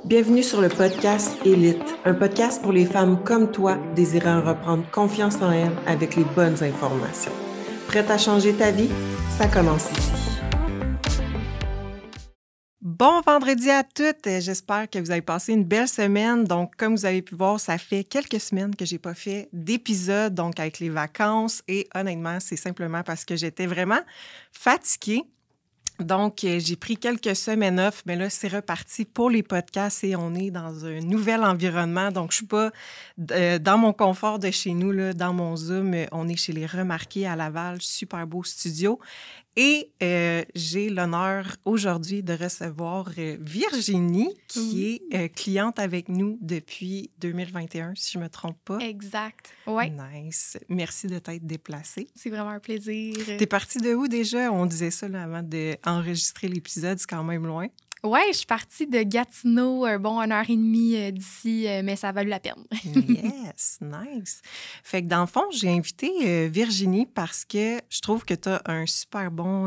Bienvenue sur le podcast Élite, un podcast pour les femmes comme toi désirant reprendre confiance en elles avec les bonnes informations. Prête à changer ta vie? Ça commence ici. Bon vendredi à toutes! J'espère que vous avez passé une belle semaine. Donc, comme vous avez pu voir, ça fait quelques semaines que j'ai pas fait d'épisode, donc avec les vacances. Et honnêtement, c'est simplement parce que j'étais vraiment fatiguée. Donc, j'ai pris quelques semaines off, mais là, c'est reparti pour les podcasts et on est dans un nouvel environnement. Donc, je suis pas dans mon confort de chez nous, là, dans mon Zoom. On est chez les Remarqués à Laval, super beau studio. Et j'ai l'honneur aujourd'hui de recevoir Virginie, qui est cliente avec nous depuis 2021, si je ne me trompe pas. Exact. Oui. Nice. Merci de t'être déplacée. C'est vraiment un plaisir. T'es partie de où déjà? On disait ça là, avant d'enregistrer l'épisode, c'est quand même loin. Oui, je suis partie de Gatineau, un bon 1h30 d'ici, mais ça a valu la peine. Yes, nice. Fait que dans le fond, j'ai invité Virginie parce que je trouve que tu as un super bon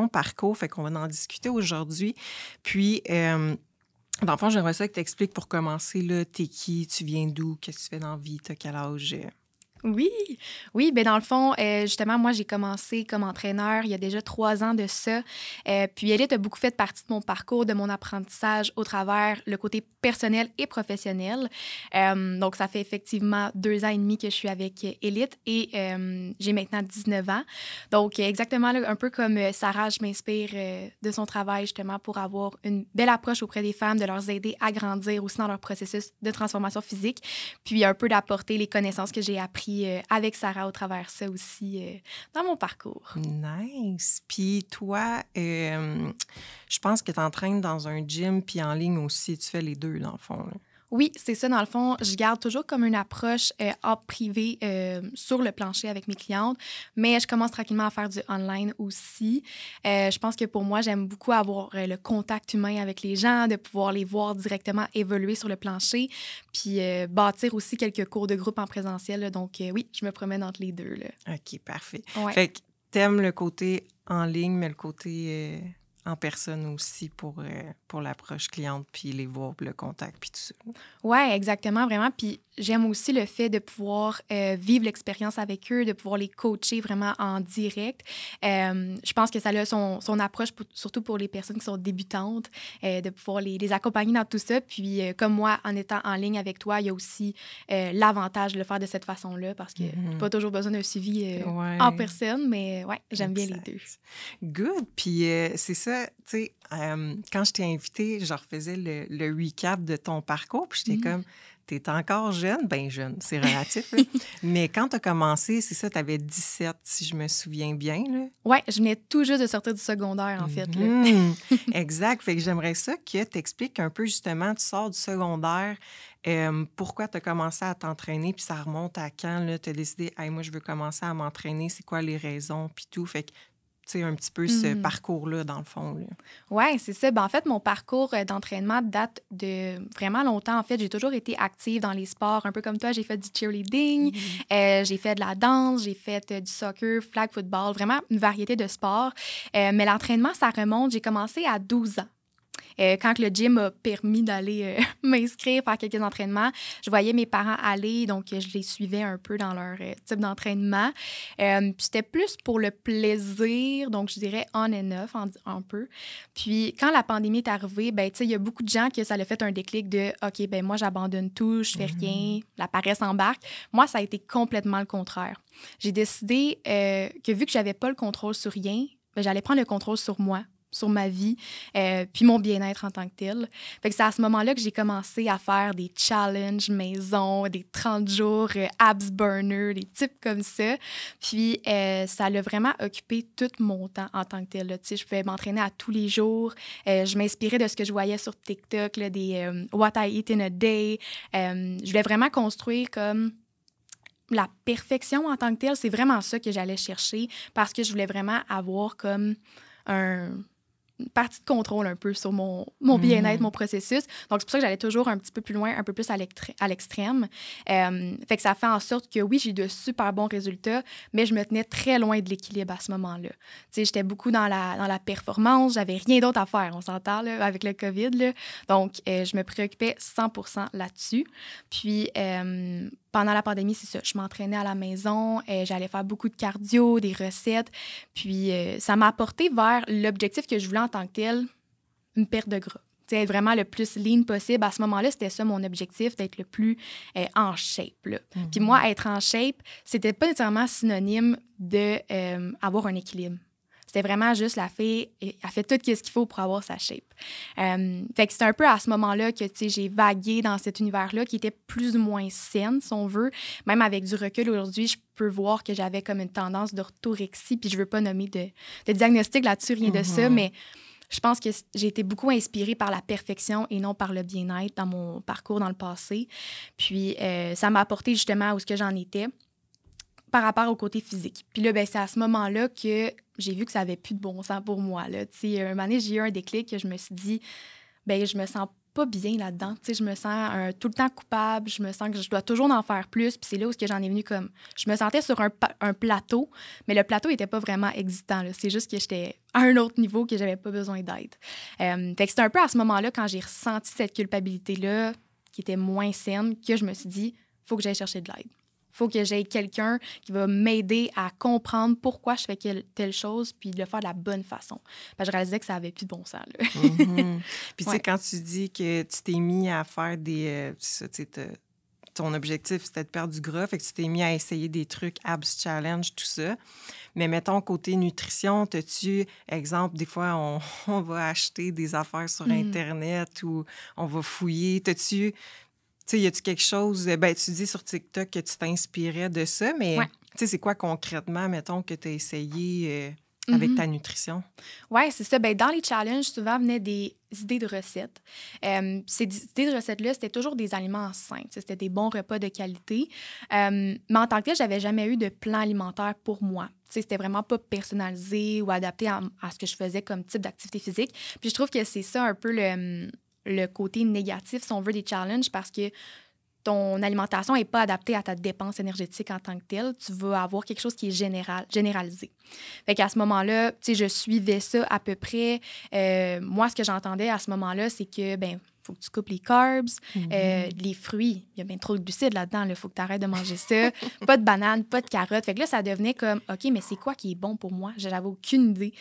parcours. Fait qu'on va en discuter aujourd'hui. Puis, dans le fond, j'aimerais ça que tu expliques pour commencer, là, t'es qui, tu viens d'où, qu'est-ce que tu fais dans la vie, t'as quel âge? Oui, bien dans le fond, justement, moi, j'ai commencé comme entraîneur il y a déjà 3 ans de ça. Puis Élite a beaucoup fait partie de mon parcours, de mon apprentissage au travers le côté personnel et professionnel. Donc, ça fait effectivement 2 ans et demi que je suis avec Élite et j'ai maintenant 19 ans. Donc, exactement, là, un peu comme Sarah, je m'inspire de son travail justement pour avoir une belle approche auprès des femmes, de leur aider à grandir aussi dans leur processus de transformation physique, puis un peu d'apporter les connaissances que j'ai apprises avec Sarah au travers ça aussi dans mon parcours. Nice. Puis toi, je pense que tu t'entraînes dans un gym puis en ligne aussi. Tu fais les deux, dans le fond, là. Oui, c'est ça. Dans le fond, je garde toujours comme une approche en privé sur le plancher avec mes clientes, mais je commence tranquillement à faire du online aussi. Je pense que pour moi, j'aime beaucoup avoir le contact humain avec les gens, de pouvoir les voir directement évoluer sur le plancher, puis bâtir aussi quelques cours de groupe en présentiel. Là. Donc oui, je me promène entre les deux. Là. OK, parfait. Ouais. Fait que t'aimes le côté en ligne, mais le côté en personne aussi pour l'approche cliente, puis les voir, puis le contact, puis tout ça. Oui, exactement, vraiment. Puis j'aime aussi le fait de pouvoir vivre l'expérience avec eux, de pouvoir les coacher vraiment en direct. Je pense que ça a son approche, surtout pour les personnes qui sont débutantes, de pouvoir les accompagner dans tout ça. Puis comme moi, en étant en ligne avec toi, il y a aussi l'avantage de le faire de cette façon-là parce que pas toujours besoin d'un suivi en personne, mais ouais, j'aime bien les deux. Good. Puis c'est ça, tu sais, quand je t'ai invitée, je refaisais le recap de ton parcours, puis j'étais comme, t'es encore jeune, bien jeune, c'est relatif, là. Mais quand t'as commencé, c'est ça, t'avais 17, si je me souviens bien, là. Oui, je venais tout juste de sortir du secondaire, en fait. Là. Exact. Fait que j'aimerais ça que t'expliques un peu, justement, tu sors du secondaire, pourquoi t'as commencé à t'entraîner, puis ça remonte à quand, là, t'as décidé, hey, moi, je veux commencer à m'entraîner, c'est quoi les raisons, puis tout. Fait que tu sais, un petit peu ce parcours-là, dans le fond. Oui, c'est ça. Ben, en fait, mon parcours d'entraînement date de vraiment longtemps. En fait, j'ai toujours été active dans les sports. Un peu comme toi, j'ai fait du cheerleading, j'ai fait de la danse, j'ai fait du soccer, flag football, vraiment une variété de sports. Mais l'entraînement, ça remonte. J'ai commencé à 12 ans. Quand le gym m'a permis d'aller m'inscrire, faire quelques entraînements, je voyais mes parents aller, donc je les suivais un peu dans leur type d'entraînement. Puis c'était plus pour le plaisir, donc je dirais on and off un peu. Puis quand la pandémie est arrivée, ben tu sais, il y a beaucoup de gens que ça l'a fait un déclic de « OK, ben moi, j'abandonne tout, je fais rien, la paresse embarque ». Moi, ça a été complètement le contraire. J'ai décidé que vu que j'avais pas le contrôle sur rien, ben, j'allais prendre le contrôle sur moi, sur ma vie, puis mon bien-être en tant que tel. Fait que c'est à ce moment-là que j'ai commencé à faire des challenges maison, des 30 jours abs burner, des types comme ça. Puis ça l'a vraiment occupé tout mon temps en tant que tel. Là. Tu sais, je pouvais m'entraîner à tous les jours. Je m'inspirais de ce que je voyais sur TikTok, là, des What I Eat in a Day. Je voulais vraiment construire comme la perfection en tant que tel. C'est vraiment ça que j'allais chercher parce que je voulais vraiment avoir comme partie de contrôle un peu sur mon bien-être, mon processus. Donc, c'est pour ça que j'allais toujours un petit peu plus loin, un peu plus à l'extrême. Fait que ça fait en sorte que, oui, j'ai eu de super bons résultats, mais je me tenais très loin de l'équilibre à ce moment-là. Tu sais, j'étais beaucoup dans la performance. J'avais rien d'autre à faire, on s'entend, là, avec le COVID, là. Donc, je me préoccupais 100% là-dessus. Puis, pendant la pandémie, c'est ça. Je m'entraînais à la maison, j'allais faire beaucoup de cardio, des recettes. Puis, ça m'a apporté vers l'objectif que je voulais en tant que tel, une perte de gras. Tu sais, être vraiment le plus lean possible. À ce moment-là, c'était ça mon objectif, d'être le plus en shape. Là. Puis moi, être en shape, c'était pas nécessairement synonyme d'avoir un équilibre. C'était vraiment juste la fille, elle fait tout ce qu'il faut pour avoir sa shape. Fait que c'est un peu à ce moment-là que j'ai vagué dans cet univers-là qui était plus ou moins saine, si on veut. Même avec du recul aujourd'hui, je peux voir que j'avais comme une tendance d'orthorexie, puis je veux pas nommer de diagnostic là-dessus, rien de ça, mais je pense que j'ai été beaucoup inspirée par la perfection et non par le bien-être dans mon parcours dans le passé. Puis ça m'a apporté justement où ce que j'en étais par rapport au côté physique. Puis là, ben, c'est à ce moment-là que j'ai vu que ça n'avait plus de bon sens pour moi. Là. Un moment donné, j'ai eu un déclic que je me suis dit, ben je me sens pas bien là-dedans. Je me sens tout le temps coupable, je me sens que je dois toujours en faire plus. Puis c'est là où j'en ai venu comme... Je me sentais sur un plateau, mais le plateau n'était pas vraiment existant. Là. C'est juste que j'étais à un autre niveau que j'avais pas besoin d'aide. Fait que c'était un peu à ce moment-là, quand j'ai ressenti cette culpabilité-là, qui était moins saine, que je me suis dit, faut que j'aille chercher de l'aide. Faut que j'aie quelqu'un qui va m'aider à comprendre pourquoi je fais telle chose, puis de le faire de la bonne façon. Parce que je réalisais que ça avait plus de bon sens. Là. Puis, tu sais, quand tu dis que tu t'es mis à faire des... ton objectif, c'était de perdre du gras, fait que tu t'es mis à essayer des trucs Abs Challenge, tout ça. Mais mettons, côté nutrition, t'as-tu, exemple, des fois, on va acheter des affaires sur Internet ou on va fouiller. T'as-tu... Tu sais, y a-tu quelque chose... Ben, tu dis sur TikTok que tu t'inspirais de ça, mais tu sais, c'est quoi concrètement, mettons, que tu as essayé avec ta nutrition? Oui, c'est ça. Ben, dans les challenges, souvent, venaient des idées de recettes. Ces idées de recettes-là, c'était toujours des aliments sains. C'était des bons repas de qualité. Mais en tant que tel, j'avais jamais eu de plan alimentaire pour moi. C'était vraiment pas personnalisé ou adapté à ce que je faisais comme type d'activité physique. Puis je trouve que c'est ça un peu le côté négatif, si on veut, des challenges, parce que ton alimentation n'est pas adaptée à ta dépense énergétique en tant que telle. Tu vas avoir quelque chose qui est généralisé. Fait qu'à ce moment-là, tu sais, je suivais ça à peu près. Moi, ce que j'entendais à ce moment-là, c'est que, ben, faut que tu coupes les carbs, les fruits. Il y a bien trop de glucides là-dedans. Il faut que tu arrêtes de manger ça. Pas de bananes, pas de carottes. Fait que là, ça devenait comme, OK, mais c'est quoi qui est bon pour moi? J'avais aucune idée.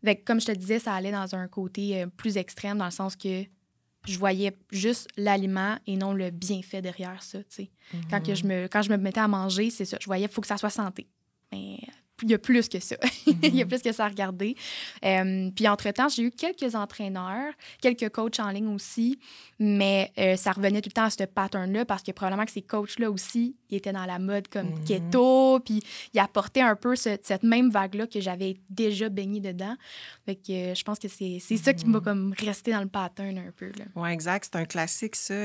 Fait que, comme je te disais, ça allait dans un côté plus extrême, dans le sens que je voyais juste l'aliment et non le bienfait derrière ça, tu sais. Quand je me mettais à manger, c'est ça. Je voyais, il faut que ça soit santé. Mais il y a plus que ça. Il y a plus que ça à regarder. Puis, entre-temps, j'ai eu quelques entraîneurs, quelques coachs en ligne aussi, mais ça revenait tout le temps à ce pattern-là parce que probablement que ces coachs-là aussi, ils étaient dans la mode comme keto, puis ils apportaient un peu cette même vague-là que j'avais déjà baignée dedans. Fait que je pense que c'est ça qui m'a comme resté dans le pattern un peu. Oui, exact. C'est un classique, ça.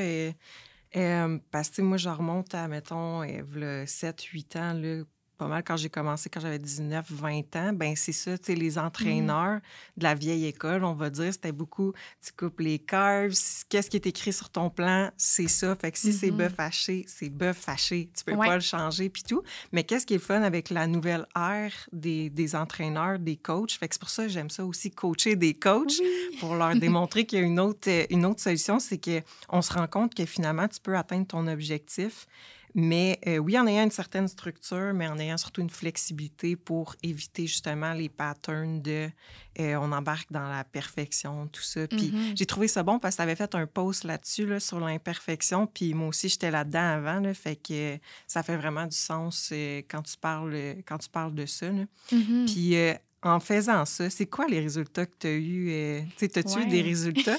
Parce que moi, je remonte à, mettons, 7-8 ans, là, pas mal quand j'ai commencé, quand j'avais 19-20 ans, ben c'est ça, tu sais, les entraîneurs de la vieille école, on va dire, c'était beaucoup, tu coupes les carbs, qu'est-ce qui est écrit sur ton plan, c'est ça. Fait que si c'est bœuf haché, c'est bœuf haché. Tu peux pas le changer, puis tout. Mais qu'est-ce qui est le fun avec la nouvelle ère des entraîneurs, des coachs? Fait que c'est pour ça que j'aime ça aussi, coacher des coachs, pour leur démontrer qu'il y a une autre solution, c'est qu'on se rend compte que finalement, tu peux atteindre ton objectif. Mais oui, en ayant une certaine structure, mais en ayant surtout une flexibilité pour éviter justement les patterns de on embarque dans la perfection, tout ça. Puis j'ai trouvé ça bon parce que tu avais fait un post là-dessus, là, sur l'imperfection. Puis moi aussi, j'étais là-dedans avant. Là, fait que ça fait vraiment du sens quand tu parles de ça. Là. Puis en faisant ça, c'est quoi les résultats que tu as eus? T'as-tu eu des résultats?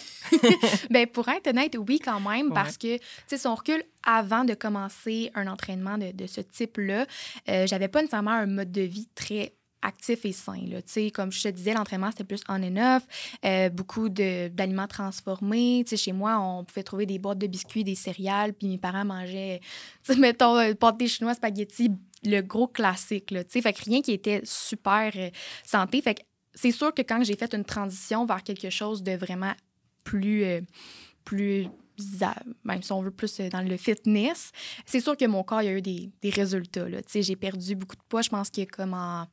Bien, pour être honnête, oui, quand même, parce que, si on recule avant de commencer un entraînement de ce type-là, j'avais pas nécessairement un mode de vie très actif et sain. Là. Comme je te disais, l'entraînement, c'était plus on and off, beaucoup d'aliments transformés. Chez moi, on pouvait trouver des boîtes de biscuits, des céréales, puis mes parents mangeaient, mettons, pâté chinois, spaghettis, le gros classique. Là, fait que rien qui était super santé. Fait que c'est sûr que quand j'ai fait une transition vers quelque chose de vraiment plus même si on veut plus dans le fitness, c'est sûr que mon corps, il y a eu des résultats, là. Tu sais, j'ai perdu beaucoup de poids. Je pense que comme en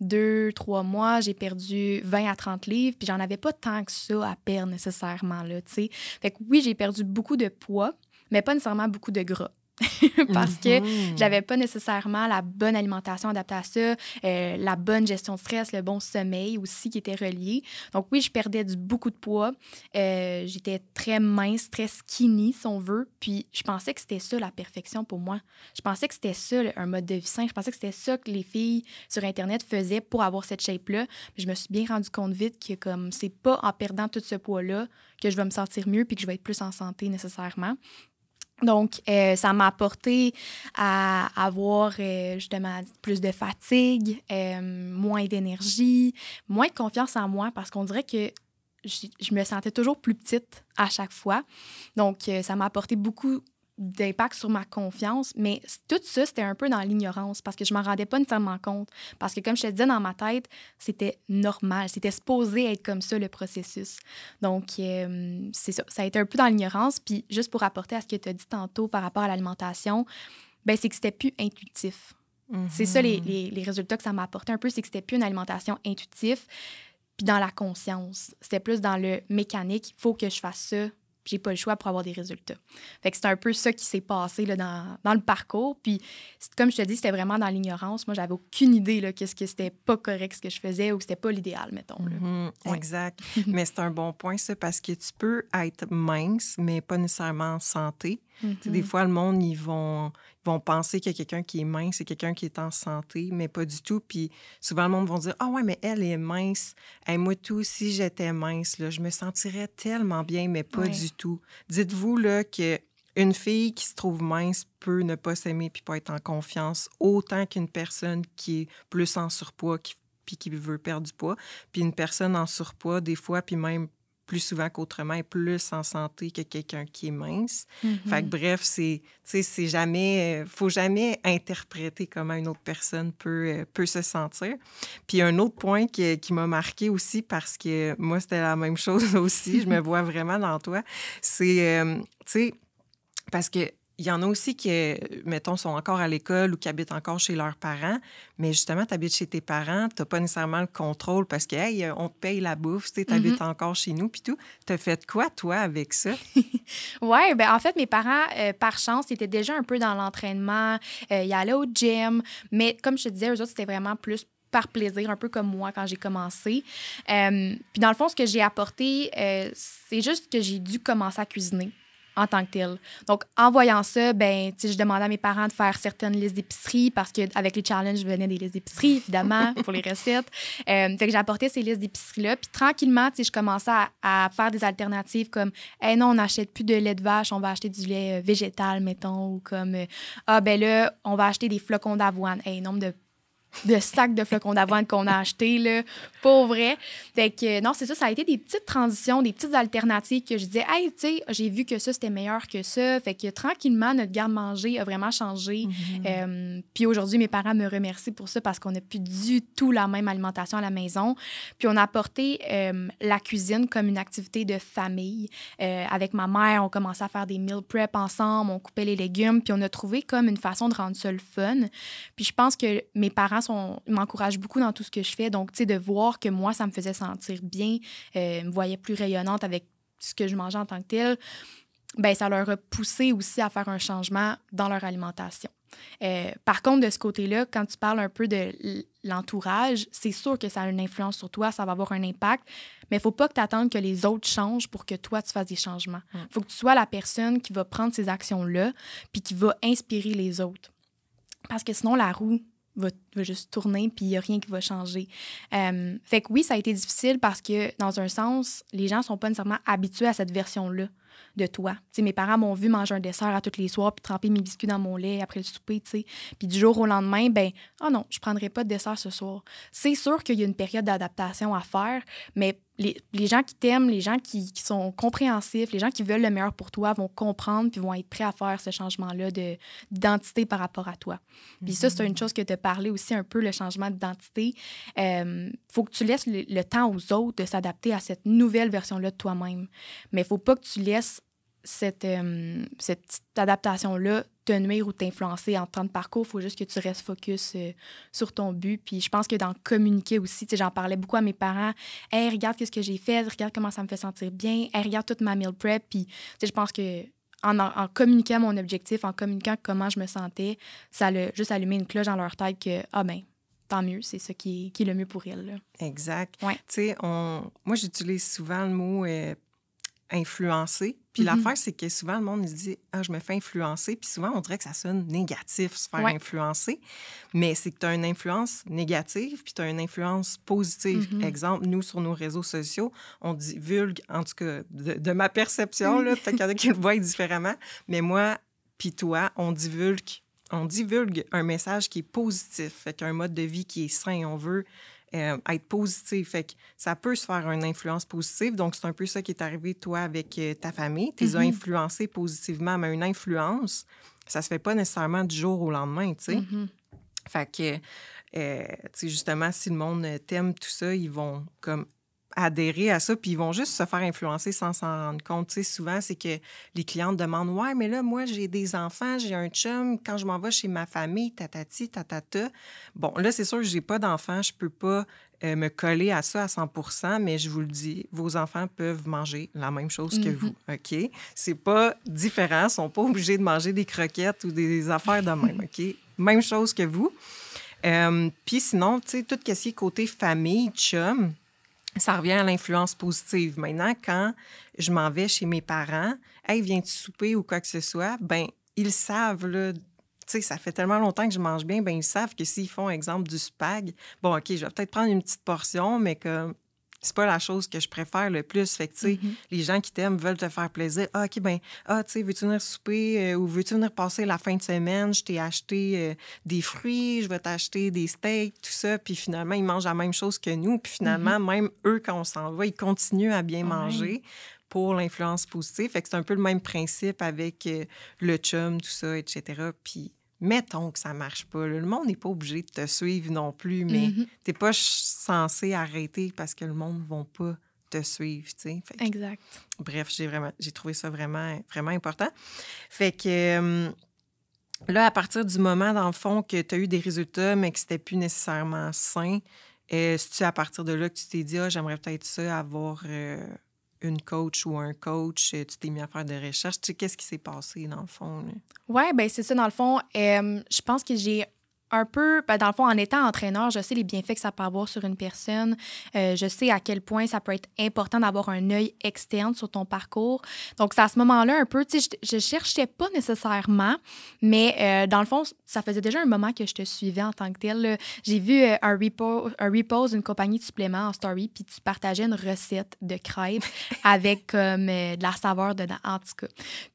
2-3 mois, j'ai perdu 20 à 30 livres, puis j'en avais pas tant que ça à perdre nécessairement, là, tu sais. Fait que oui, j'ai perdu beaucoup de poids, mais pas nécessairement beaucoup de gras. Parce que j'avais pas nécessairement la bonne alimentation adaptée à ça, la bonne gestion de stress, le bon sommeil aussi qui était relié. Donc oui, je perdais beaucoup de poids. J'étais très mince, très skinny, si on veut. Puis je pensais que c'était ça la perfection pour moi. Je pensais que c'était ça un mode de vie sain. Je pensais que c'était ça que les filles sur Internet faisaient pour avoir cette shape-là. Mais je me suis bien rendu compte vite que comme c'est pas en perdant tout ce poids-là que je vais me sentir mieux puis que je vais être plus en santé nécessairement. Donc, ça m'a apporté à avoir justement plus de fatigue, moins d'énergie, moins de confiance en moi parce qu'on dirait que je me sentais toujours plus petite à chaque fois. Donc, ça m'a apporté beaucoup d'impact sur ma confiance, mais tout ça, c'était un peu dans l'ignorance parce que je m'en rendais pas nécessairement compte. Parce que, comme je te disais, dans ma tête, c'était normal. C'était supposé être comme ça, le processus. Donc, c'est ça. Ça a été un peu dans l'ignorance. Puis, juste pour apporter à ce que tu as dit tantôt par rapport à l'alimentation, ben c'est que c'était plus intuitif. C'est ça, les résultats que ça m'a apporté un peu, c'est que c'était plus une alimentation intuitive puis dans la conscience. C'était plus dans le mécanique. Il faut que je fasse ça. J'ai pas le choix pour avoir des résultats. Fait que c'est un peu ça qui s'est passé là, dans le parcours. Puis, comme je te dis, c'était vraiment dans l'ignorance. Moi, j'avais aucune idée là, qu'est-ce que c'était pas correct ce que je faisais ou que c'était pas l'idéal, mettons. Là. Ouais. Exact. Mais c'est un bon point, ça, parce que tu peux être mince, mais pas nécessairement en santé. Des fois, le monde, ils vont penser qu'il y a quelqu'un qui est mince, c'est quelqu'un qui est en santé, mais pas du tout. Puis souvent, le monde va dire « Ah ouais, mais elle est mince. Hey, moi, tout, si j'étais mince, là, je me sentirais tellement bien, mais pas du tout. » Dites-vous là, qu'une fille qui se trouve mince peut ne pas s'aimer puis pas être en confiance autant qu'une personne qui est plus en surpoids puis qui veut perdre du poids. Puis une personne en surpoids, des fois, puis même plus souvent qu'autrement, est plus en santé que quelqu'un qui est mince. Fait que bref, c'est jamais... faut jamais interpréter comment une autre personne peut se sentir. Puis un autre point qui m'a marqué aussi, parce que moi, c'était la même chose aussi, je me vois vraiment dans toi, c'est, tu sais, parce que il y en a aussi qui, mettons, sont encore à l'école ou qui habitent encore chez leurs parents, mais justement, tu habites chez tes parents, tu n'as pas nécessairement le contrôle parce que, hey, on te paye la bouffe, tu habites encore chez nous, puis tout. Tu as fait quoi, toi, avec ça? Oui, bien, en fait, mes parents, par chance, étaient déjà un peu dans l'entraînement, ils allaient au gym, mais comme je te disais, eux autres, c'était vraiment plus par plaisir, un peu comme moi quand j'ai commencé. Puis dans le fond, ce que j'ai apporté, c'est juste que j'ai dû commencer à cuisiner en tant que tel. Donc, en voyant ça, ben, je demandais à mes parents de faire certaines listes d'épicerie parce qu'avec les challenges, venaient des listes d'épicerie, évidemment, pour les recettes. Fait que j'apportais ces listes d'épicerie-là. Puis tranquillement, je commençais à faire des alternatives comme « Hey, non, on n'achète plus de lait de vache, on va acheter du lait végétal, mettons. » Ou comme « Ah, ben là, on va acheter des flocons d'avoine. » Hey, nombre de sacs de flocons d'avoine qu'on a achetés, là, pour vrai. Fait que, non, c'est ça, ça a été des petites transitions, des petites alternatives que je disais, hey, tu sais, j'ai vu que ça, c'était meilleur que ça. Fait que tranquillement, notre garde-manger a vraiment changé. Puis aujourd'hui, mes parents me remercient pour ça parce qu'on n'a plus du tout la même alimentation à la maison. Puis on a apporté la cuisine comme une activité de famille. Avec ma mère, on commençait à faire des meal prep ensemble, on coupait les légumes, puis on a trouvé comme une façon de rendre ça le fun. Puis je pense que mes parents m'encouragent beaucoup dans tout ce que je fais. Donc, tu sais, de voir que moi, ça me faisait sentir bien, me voyait plus rayonnante avec ce que je mangeais en tant que tel, bien, ça leur a poussé aussi à faire un changement dans leur alimentation. Par contre, de ce côté-là, quand tu parles un peu de l'entourage, c'est sûr que ça a une influence sur toi, ça va avoir un impact, mais il ne faut pas que tu attendes que les autres changent pour que toi, tu fasses des changements. Il faut que tu sois la personne qui va prendre ces actions-là puis qui va inspirer les autres. Parce que sinon, la roue va juste tourner, puis il n'y a rien qui va changer. Fait que oui, ça a été difficile parce que, dans un sens, les gens ne sont pas nécessairement habitués à cette version-là de toi. T'sais, mes parents m'ont vu manger un dessert à tous les soirs puis tremper mes biscuits dans mon lait après le souper, tu sais. Puis du jour au lendemain, ben, oh non, je ne prendrai pas de dessert ce soir. C'est sûr qu'il y a une période d'adaptation à faire, mais les gens qui t'aiment, les gens qui sont compréhensifs, les gens qui veulent le meilleur pour toi vont comprendre puis vont être prêts à faire ce changement-là d'identité par rapport à toi. Puis ça, c'est une chose que tu as parlé aussi un peu, le changement d'identité. Faut que tu laisses le temps aux autres de s'adapter à cette nouvelle version-là de toi-même. Mais il faut pas que tu laisses cette adaptation-là te nuire ou t'influencer en temps de parcours. Il faut juste que tu restes focus sur ton but. Puis je pense que d'en communiquer aussi, j'en parlais beaucoup à mes parents. « Hey, regarde ce que j'ai fait, regarde comment ça me fait sentir bien. Hey, regarde toute ma meal prep. » Puis je pense que en communiquant mon objectif, en communiquant comment je me sentais, ça a juste allumé une cloche dans leur tête que, tant mieux, c'est ça qui est le mieux pour elles. Là. Exact. Ouais. Tu sais, moi, j'utilise souvent le mot influencer. Puis l'affaire, c'est que souvent, le monde, il se dit « Ah, je me fais influencer. » Puis souvent, on dirait que ça sonne négatif, se faire influencer. Mais c'est que tu as une influence négative, puis tu as une influence positive. Exemple, nous, sur nos réseaux sociaux, on divulgue, en tout cas, de ma perception, là, peut-être qu'il y en a qui le voient différemment, mais moi, puis toi, on divulgue un message qui est positif, fait qu'un mode de vie qui est sain. On veut être positif. Fait que ça peut se faire une influence positive. Donc, c'est un peu ça qui est arrivé, toi, avec ta famille. Tu les as influencés positivement, mais une influence, ça se fait pas nécessairement du jour au lendemain, tu sais. Fait que, tu sais, justement, si le monde t'aime, tout ça, ils vont comme adhérer à ça, puis ils vont juste se faire influencer sans s'en rendre compte. Tu sais, souvent, c'est que les clientes demandent « Ouais, mais là, moi, j'ai des enfants, j'ai un chum, quand je m'en vais chez ma famille, tatati, tatata. » Bon, là, c'est sûr que j'ai pas d'enfants, je peux pas me coller à ça à 100%, mais je vous le dis, vos enfants peuvent manger la même chose que vous, OK? C'est pas différent, ils sont pas obligés de manger des croquettes ou des affaires de même, OK? Même chose que vous. Puis sinon, tu sais, tout ce qui est côté famille, chum, ça revient à l'influence positive. Maintenant, quand je m'en vais chez mes parents, « Hey, viens-tu souper ou quoi que ce soit? » Ben ils savent, là, tu sais, ça fait tellement longtemps que je mange bien, ben ils savent que s'ils font, exemple, du spag, bon, OK, je vais peut-être prendre une petite portion, mais comme c'est pas la chose que je préfère le plus. Fait que, tu sais, les gens qui t'aiment veulent te faire plaisir. Ah, OK, ben, tu sais, veux-tu venir souper ou veux-tu venir passer la fin de semaine? Je t'ai acheté des fruits, je vais t'acheter des steaks, tout ça. Puis finalement, ils mangent la même chose que nous. Puis finalement, même eux, quand on s'en va, ils continuent à bien manger pour l'influence positive. Fait que c'est un peu le même principe avec le chum, tout ça, etc. Puis mettons que ça marche pas. Là. Le monde n'est pas obligé de te suivre non plus, mais t'es pas censé arrêter parce que le monde ne va pas te suivre, tu sais. Exact. Bref, j'ai trouvé ça vraiment, vraiment important. Fait que là, à partir du moment, dans le fond, que tu as eu des résultats, mais que c'était plus nécessairement sain, c'est-tu à partir de là que tu t'es dit « Ah, j'aimerais peut-être ça, avoir... une coach ou un coach, tu t'es mis à faire des recherches. Tu sais, qu'est-ce qui s'est passé, dans le fond? Oui, bien, c'est ça, dans le fond. Je pense que j'ai un peu... dans le fond, en étant entraîneur, je sais les bienfaits que ça peut avoir sur une personne. Je sais à quel point ça peut être important d'avoir un œil externe sur ton parcours. Donc, c'est à ce moment-là, un peu, tu sais, je cherchais pas nécessairement, mais dans le fond, ça faisait déjà un moment que je te suivais en tant que tel. Là. J'ai vu un repost d'une compagnie de suppléments en story, puis tu partageais une recette de crêpes avec comme de la saveur dedans, en tout cas.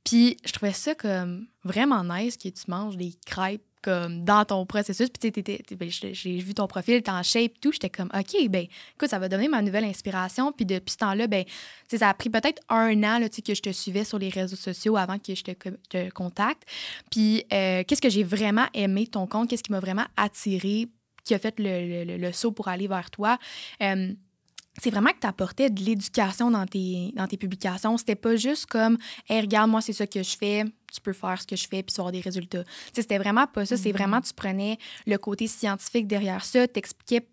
Puis, je trouvais ça comme vraiment nice que tu manges des crêpes comme dans ton processus. Puis, tu sais, j'ai vu ton profil, t'es en shape, tout. J'étais comme, OK, ben écoute, ça va donner ma nouvelle inspiration. Puis, depuis ce temps-là, ben tu sais, ça a pris peut-être 1 an là, tu sais, que je te suivais sur les réseaux sociaux avant que je te contacte. Puis, qu'est-ce que j'ai vraiment aimé de ton compte? Qu'est-ce qui m'a vraiment attiré, qui a fait le saut pour aller vers toi? C'est vraiment que tu apportais de l'éducation dans tes publications. C'était pas juste comme « Hey, regarde, moi, c'est ça que je fais. Tu peux faire ce que je fais puis tu vas avoir des résultats. » Tu sais, c'était vraiment pas ça. C'est vraiment, tu prenais le côté scientifique derrière ça, t'expliquais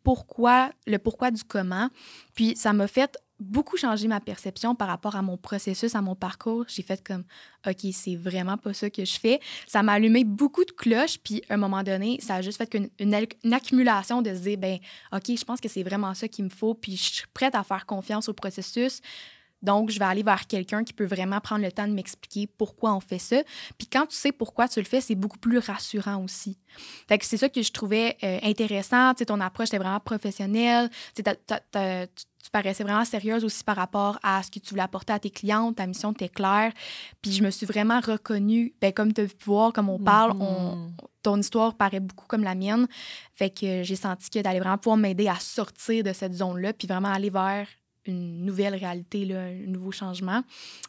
le pourquoi du comment. Puis ça m'a fait beaucoup changer ma perception par rapport à mon processus, à mon parcours. J'ai fait comme « OK, c'est vraiment pas ça que je fais. » Ça m'a allumé beaucoup de cloches, puis à un moment donné, ça a juste fait une accumulation de se dire « ben OK, je pense que c'est vraiment ça qu'il me faut, puis je suis prête à faire confiance au processus. » Donc, je vais aller vers quelqu'un qui peut vraiment prendre le temps de m'expliquer pourquoi on fait ça. Puis quand tu sais pourquoi tu le fais, c'est beaucoup plus rassurant aussi. Fait que c'est ça que je trouvais intéressant. Tu sais, ton approche était vraiment professionnelle. Tu sais, tu paraissais vraiment sérieuse aussi par rapport à ce que tu voulais apporter à tes clientes. Ta mission était claire. Puis je me suis vraiment reconnue. Bien, comme tu as pu voir, comme on parle, ton histoire paraît beaucoup comme la mienne. Fait que j'ai senti que d'aller vraiment pouvoir m'aider à sortir de cette zone-là puis vraiment aller vers une nouvelle réalité, là, un nouveau changement.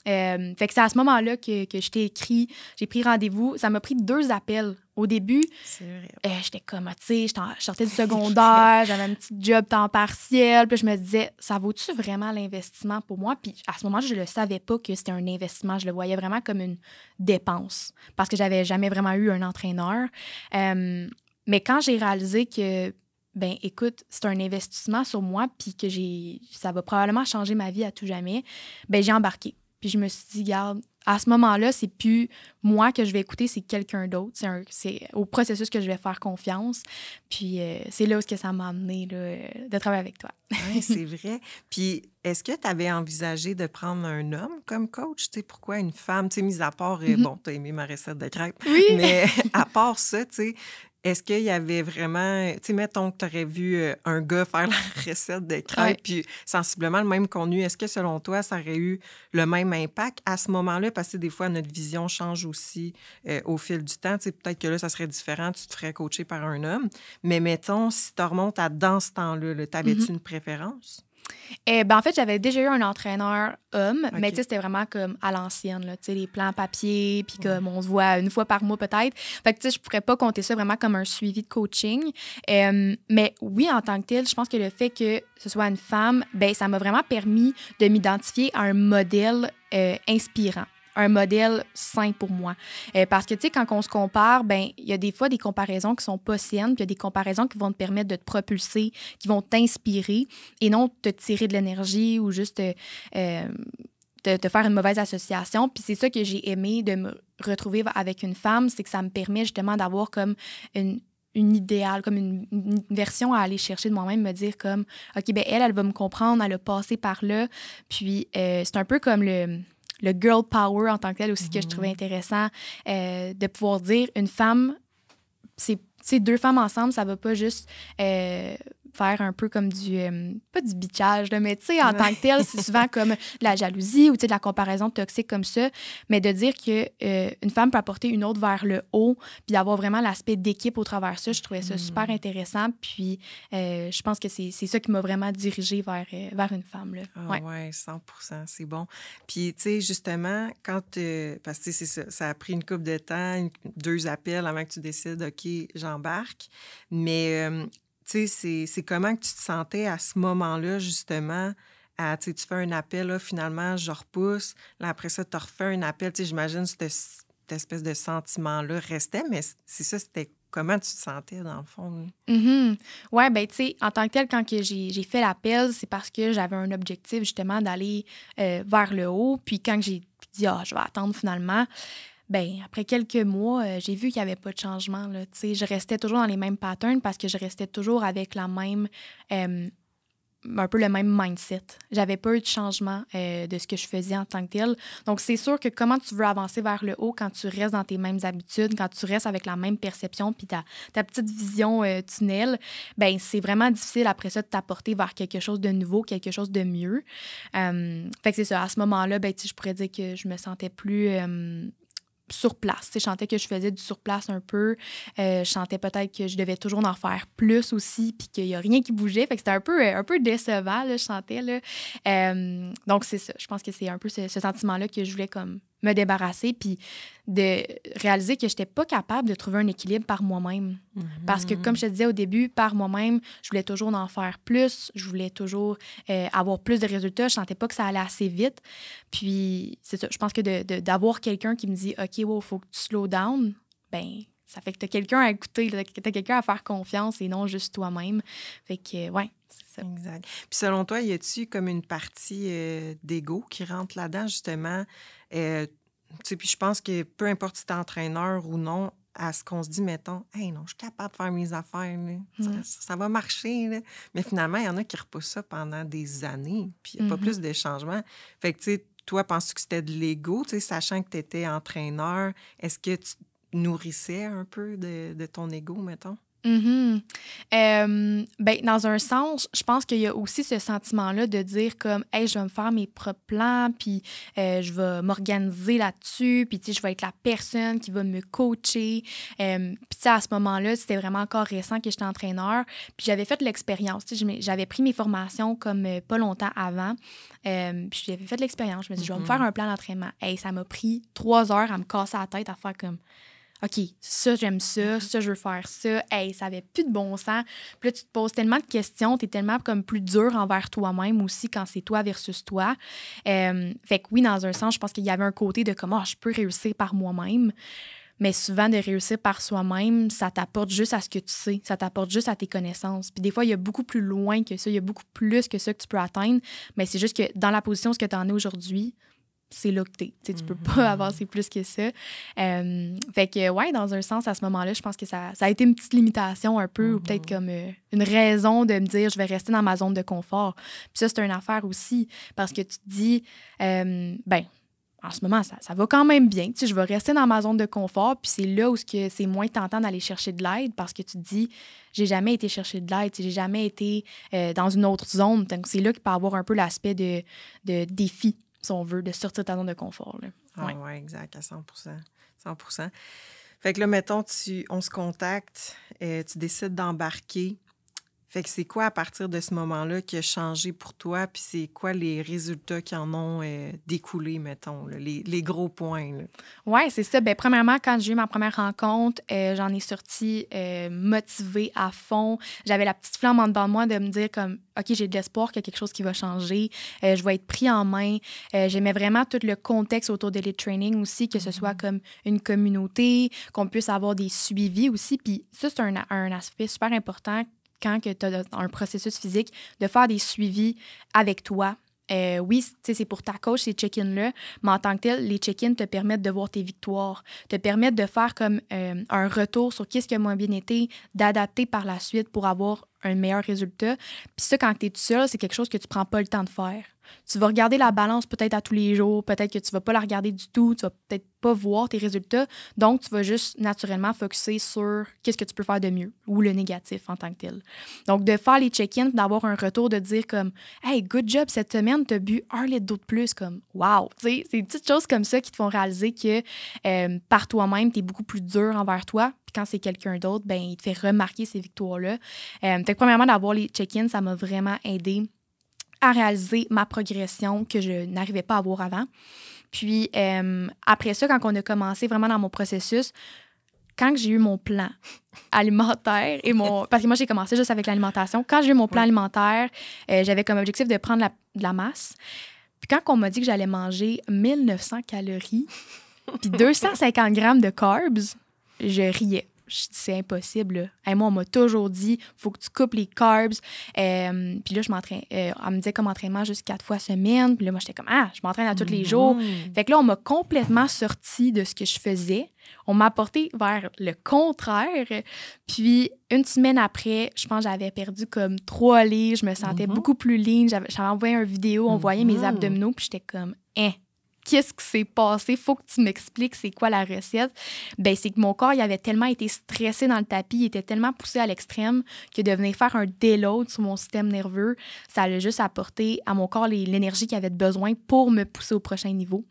Fait que c'est à ce moment-là que je t'ai écrit, j'ai pris rendez-vous. Ça m'a pris 2 appels. Au début, C'est vrai. j'étais comme, tu sais, je sortais du secondaire, j'avais un petit job temps partiel, puis je me disais, ça vaut-tu vraiment l'investissement pour moi? Puis à ce moment-là, je le savais pas que c'était un investissement. Je le voyais vraiment comme une dépense parce que j'avais jamais vraiment eu un entraîneur. Mais quand j'ai réalisé que, ben écoute, c'est un investissement sur moi, puis que ça va probablement changer ma vie à tout jamais, ben j'ai embarqué. Puis je me suis dit, garde, à ce moment-là, c'est plus moi que je vais écouter, c'est quelqu'un d'autre. C'est au processus que je vais faire confiance. Puis c'est là où que ça m'a amené là, de travailler avec toi. Oui, c'est vrai. Puis, est-ce que tu avais envisagé de prendre un homme comme coach? Tu sais, pourquoi une femme? Tu sais, mis à part, bon, tu as aimé ma recette de crêpes, Oui! mais à part ça, tu sais, est-ce qu'il y avait vraiment, tu sais, mettons que tu aurais vu un gars faire la recette de crêpes, puis sensiblement le même contenu, est-ce que selon toi, ça aurait eu le même impact à ce moment-là? Parce que des fois, notre vision change aussi au fil du temps. Tu sais, peut-être que là, ça serait différent, tu te ferais coacher par un homme. Mais mettons, si tu remontes à dans ce temps-là, t'avais-tu une préférence? Ben, en fait, j'avais déjà eu un entraîneur homme, mais OK. tu sais, c'était vraiment comme à l'ancienne, là, tu sais, les plans papier, puis comme on se voit une fois par mois peut-être. Fait que, tu sais, je pourrais pas compter ça vraiment comme un suivi de coaching. Mais oui, en tant que tel, je pense que le fait que ce soit une femme, ben ça m'a vraiment permis de m'identifier à un modèle inspirant. Un modèle sain pour moi. Parce que, tu sais, quand on se compare, ben il y a des fois des comparaisons qui sont pas saines, puis il y a des comparaisons qui vont te permettre de te propulser, qui vont t'inspirer et non te tirer de l'énergie ou juste te faire une mauvaise association. Puis c'est ça que j'ai aimé de me retrouver avec une femme, c'est que ça me permet justement d'avoir comme une idéal, comme une version à aller chercher de moi-même, me dire comme, OK, ben elle va me comprendre, elle a passé par là. Puis c'est un peu comme le girl power en tant que tel aussi que je trouvais intéressant, de pouvoir dire une femme, c'est 2 femmes ensemble, ça va pas juste faire un peu comme pas du bitchage, là, mais tu sais, en tant que tel, c'est souvent comme de la jalousie ou tu sais, de la comparaison toxique comme ça, mais de dire que une femme peut apporter une autre vers le haut, puis d'avoir vraiment l'aspect d'équipe au travers ça, je trouvais ça super intéressant, puis je pense que c'est ça qui m'a vraiment dirigée vers une femme, là. Ah ouais, 100%, c'est bon. Puis, tu sais, justement, quand parce que tu sais, c'est ça, ça a pris une couple de temps, 2 appels avant que tu décides, OK, j'embarque. Mais, tu sais, c'est comment que tu te sentais à ce moment-là, justement, tu sais, tu fais un appel, là, finalement, je repousse. Là, après ça, tu refais un appel. Tu sais, j'imagine cette espèce de sentiment-là restait, mais c'est ça, c'était comment tu te sentais, dans le fond, là? Mhm. Ouais, ben tu sais, en tant que tel, quand que j'ai fait l'appel, c'est parce que j'avais un objectif justement d'aller vers le haut. Puis quand que j'ai dit, je vais attendre finalement, ben après quelques mois, j'ai vu qu'il n'y avait pas de changement, là. Tu sais, je restais toujours dans les mêmes patterns parce que je restais toujours avec la même, un peu le même mindset. J'avais pas eu de changement de ce que je faisais en tant que tel. Donc, c'est sûr que comment tu veux avancer vers le haut quand tu restes dans tes mêmes habitudes, quand tu restes avec la même perception puis ta petite vision tunnel, ben c'est vraiment difficile après ça de t'apporter vers quelque chose de nouveau, quelque chose de mieux. Fait que c'est ça. À ce moment-là, ben, je pourrais dire que je me sentais plus sur place. Je sentais que je faisais du surplace un peu. Je sentais peut-être que je devais toujours en faire plus aussi, puis qu'il n'y a rien qui bougeait. Fait que c'était un peu décevant, là, je sentais. Là. Donc, c'est ça. Je pense que c'est un peu ce sentiment-là que je voulais comme me débarrasser, puis de réaliser que je n'étais pas capable de trouver un équilibre par moi-même. Parce que, comme je te disais au début, par moi-même, je voulais toujours en faire plus, je voulais toujours avoir plus de résultats, je sentais pas que ça allait assez vite. Puis, c'est ça, je pense que d'avoir quelqu'un qui me dit « OK, wow, faut que tu slow down », ben ça fait que tu as quelqu'un à écouter, tu as quelqu'un à faire confiance et non juste toi-même. Fait que, ouais, c'est ça. Exact. Puis selon toi, y a-tu comme une partie d'ego qui rentre là-dedans, justement? Tu sais, puis je pense que peu importe si t'es entraîneur ou non, à ce qu'on se dit, mettons, « Hey, non, je suis capable de faire mes affaires, là. Ça va marcher, là. » Mais finalement, il y en a qui repoussent ça pendant des années, puis il n'y a pas plus de changement. Fait que, tu sais, toi, penses-tu que c'était de l'ego, tu sais, sachant que tu étais entraîneur? Est-ce que tu nourrissais un peu de ton ego, mettons? Mhm. Ben, dans un sens, je pense qu'il y a aussi ce sentiment-là de dire comme, hey, je vais me faire mes propres plans, puis je vais m'organiser là-dessus, puis tu sais, je vais être la personne qui va me coacher. Puis tu sais, à ce moment-là, c'était vraiment encore récent que j'étais entraîneur, puis j'avais fait l'expérience. Tu sais, j'avais pris mes formations comme pas longtemps avant, puis j'avais fait l'expérience. Je me suis dit, je vais me faire un plan d'entraînement. Hey, ça m'a pris 3 heures à me casser la tête à faire comme, OK, ça, j'aime ça, ça, je veux faire ça. Hey, ça avait plus de bon sens. Puis là, tu te poses tellement de questions, tu es tellement comme plus dur envers toi-même aussi quand c'est toi versus toi. Fait que oui, dans un sens, je pense qu'il y avait un côté de comment je peux réussir par moi-même. Mais souvent, de réussir par soi-même, ça t'apporte juste à ce que tu sais, ça t'apporte juste à tes connaissances. Puis des fois, il y a beaucoup plus loin que ça, il y a beaucoup plus que ça que tu peux atteindre. Mais c'est juste que dans la position où tu en es aujourd'hui, c'est là que t'es. Tu peux pas avancer plus que ça. Fait que, ouais, dans un sens, à ce moment-là, je pense que ça a été une petite limitation un peu, ou peut-être comme une raison de me dire, je vais rester dans ma zone de confort. Puis ça, c'est une affaire aussi, parce que tu te dis, ben, en ce moment, ça va quand même bien. Tu sais, je vais rester dans ma zone de confort, puis c'est là où c'est moins tentant d'aller chercher de l'aide, parce que tu te dis, j'ai jamais été chercher de l'aide, tu sais, j'ai jamais été dans une autre zone. Donc, c'est là qu'il peut y avoir un peu l'aspect de défi, si on veut, de sortir de ta zone de confort. Là. Ouais. Ah ouais, exact, à 100%. 100%. Fait que là, mettons, on se contacte, tu décides d'embarquer. Fait que c'est quoi, à partir de ce moment-là, qui a changé pour toi? Puis c'est quoi les résultats qui en ont découlé, mettons, là, les gros points? Oui, c'est ça. Bien, premièrement, quand j'ai eu ma première rencontre, j'en ai sorti motivée à fond. J'avais la petite flamme en dedans de moi de me dire comme, OK, j'ai de l'espoir qu'il y a quelque chose qui va changer. Je vais être pris en main. J'aimais vraiment tout le contexte autour de l'Elite Training aussi, que ce soit comme une communauté, qu'on puisse avoir des suivis aussi. Puis ça, c'est un aspect super important quand tu as un processus physique, de faire des suivis avec toi. Oui, c'est pour ta coach, ces check-ins-là, mais en tant que tel, les check-ins te permettent de voir tes victoires, te permettent de faire comme un retour sur qu'est-ce qui a moins bien été, d'adapter par la suite pour avoir un meilleur résultat. Puis ça, quand tu es tout seul, c'est quelque chose que tu prends pas le temps de faire. Tu vas regarder la balance peut-être à tous les jours, peut-être que tu vas pas la regarder du tout, tu vas peut-être pas voir tes résultats, donc tu vas juste naturellement focusser sur qu'est-ce que tu peux faire de mieux ou le négatif en tant que tel. Donc, de faire les check-ins, d'avoir un retour, de dire comme « Hey, good job, cette semaine, tu as bu 1 litre d'eau de plus. » Comme « Wow! » Tu sais, c'est des petites choses comme ça qui te font réaliser que par toi-même, tu es beaucoup plus dur envers toi. Puis quand c'est quelqu'un d'autre, ben il te fait remarquer ces victoires-là. Fait que premièrement, d'avoir les check-ins, ça m'a vraiment aidé à réaliser ma progression que je n'arrivais pas à voir avant. Puis après ça, quand on a commencé vraiment dans mon processus, quand j'ai eu mon plan alimentaire parce que moi, j'ai commencé juste avec l'alimentation. Quand j'ai eu mon plan alimentaire, j'avais comme objectif de prendre de la masse. Puis quand on m'a dit que j'allais manger 1900 calories puis 250 grammes de carbs, je riais. Je dis, c'est impossible. Là. Hey, moi, on m'a toujours dit, faut que tu coupes les carbs. Puis là, je m'entraîne. On me disait comme entraînement juste 4 fois semaine. Puis là, moi, j'étais comme, je m'entraîne à tous les jours. Fait que là, on m'a complètement sorti de ce que je faisais. On m'a apporté vers le contraire. Puis, une semaine après, je pense que j'avais perdu comme 3 livres. Je me sentais beaucoup plus lean. J'avais envoyé une vidéo, on voyait mes abdominaux. Puis j'étais comme, qu'est-ce qui s'est passé? Faut que tu m'expliques c'est quoi la recette. Ben c'est que mon corps, il avait tellement été stressé dans le tapis, il était tellement poussé à l'extrême que de venir faire un déload sur mon système nerveux, ça allait juste apporter à mon corps l'énergie qu'il avait besoin pour me pousser au prochain niveau.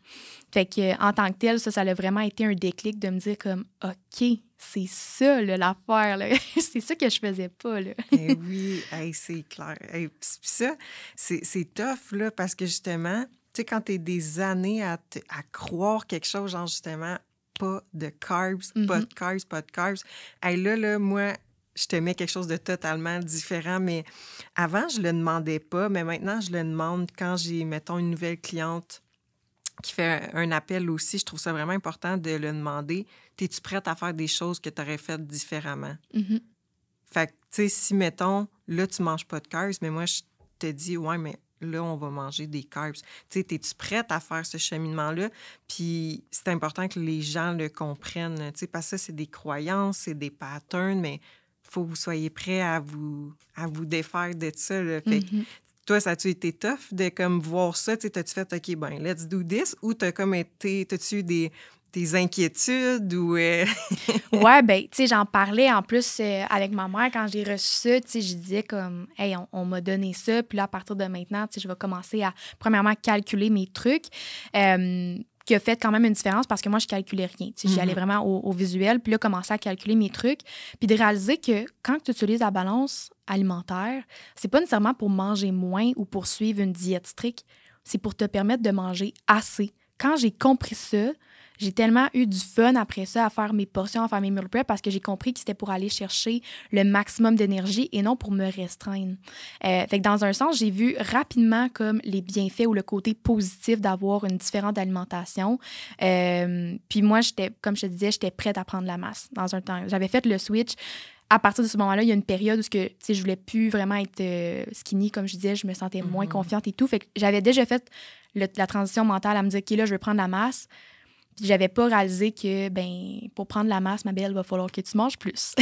Fait que en tant que tel, ça a vraiment été un déclic de me dire comme OK, c'est ça là, l'affaire. Là. C'est ça que je faisais pas. Là. Oui, c'est clair. Puis ça, c'est tough là, parce que justement, tu sais, quand tu es des années à croire quelque chose, genre justement, pas de carbs, pas de carbs, pas de carbs. Là, moi, je te mets quelque chose de totalement différent, mais avant, je le demandais pas, mais maintenant, je le demande quand j'ai, mettons, une nouvelle cliente qui fait un appel aussi. Je trouve ça vraiment important de le demander. Es-tu prête à faire des choses que tu aurais faites différemment? Fait que, tu sais, si, mettons, là, tu manges pas de carbs, mais moi, je te dis, ouais, mais là, on va manger des carbs. Tu sais, es-tu prête à faire ce cheminement-là? Puis c'est important que les gens le comprennent, tu sais, parce que ça, c'est des croyances, c'est des patterns, mais il faut que vous soyez prêts à vous défaire de ça, là. Fait que toi, ça a-tu été tough de comme voir ça? Tu sais, t'as-tu fait, OK, ben, let's do this? Ou t'as comme été, t'as-tu eu tes inquiétudes ou... Ouais, ben, tu sais, j'en parlais en plus avec ma mère quand j'ai reçu ça. Tu sais, je disais comme, hey, on m'a donné ça. Puis là, à partir de maintenant, tu sais, je vais commencer à, premièrement, calculer mes trucs. Qui a fait quand même une différence parce que moi, je calculais rien. Tu sais, j'y allais vraiment au visuel. Puis là, commencer à calculer mes trucs. Puis de réaliser que quand tu utilises la balance alimentaire, c'est pas nécessairement pour manger moins ou pour suivre une diète stricte. C'est pour te permettre de manger assez. Quand j'ai compris ça, j'ai tellement eu du fun après ça à faire mes portions, à faire mes meal prep parce que j'ai compris que c'était pour aller chercher le maximum d'énergie et non pour me restreindre. Fait que dans un sens, j'ai vu rapidement comme les bienfaits ou le côté positif d'avoir une différente alimentation. Puis moi, comme je te disais, j'étais prête à prendre la masse dans un temps. J'avais fait le switch. À partir de ce moment-là, il y a une période où je voulais plus vraiment être skinny, comme je disais, je me sentais moins confiante et tout. Fait que j'avais déjà fait la transition mentale à me dire, OK, là, je veux prendre la masse. Puis j'avais pas réalisé que, ben pour prendre la masse, ma belle, il va falloir que tu manges plus.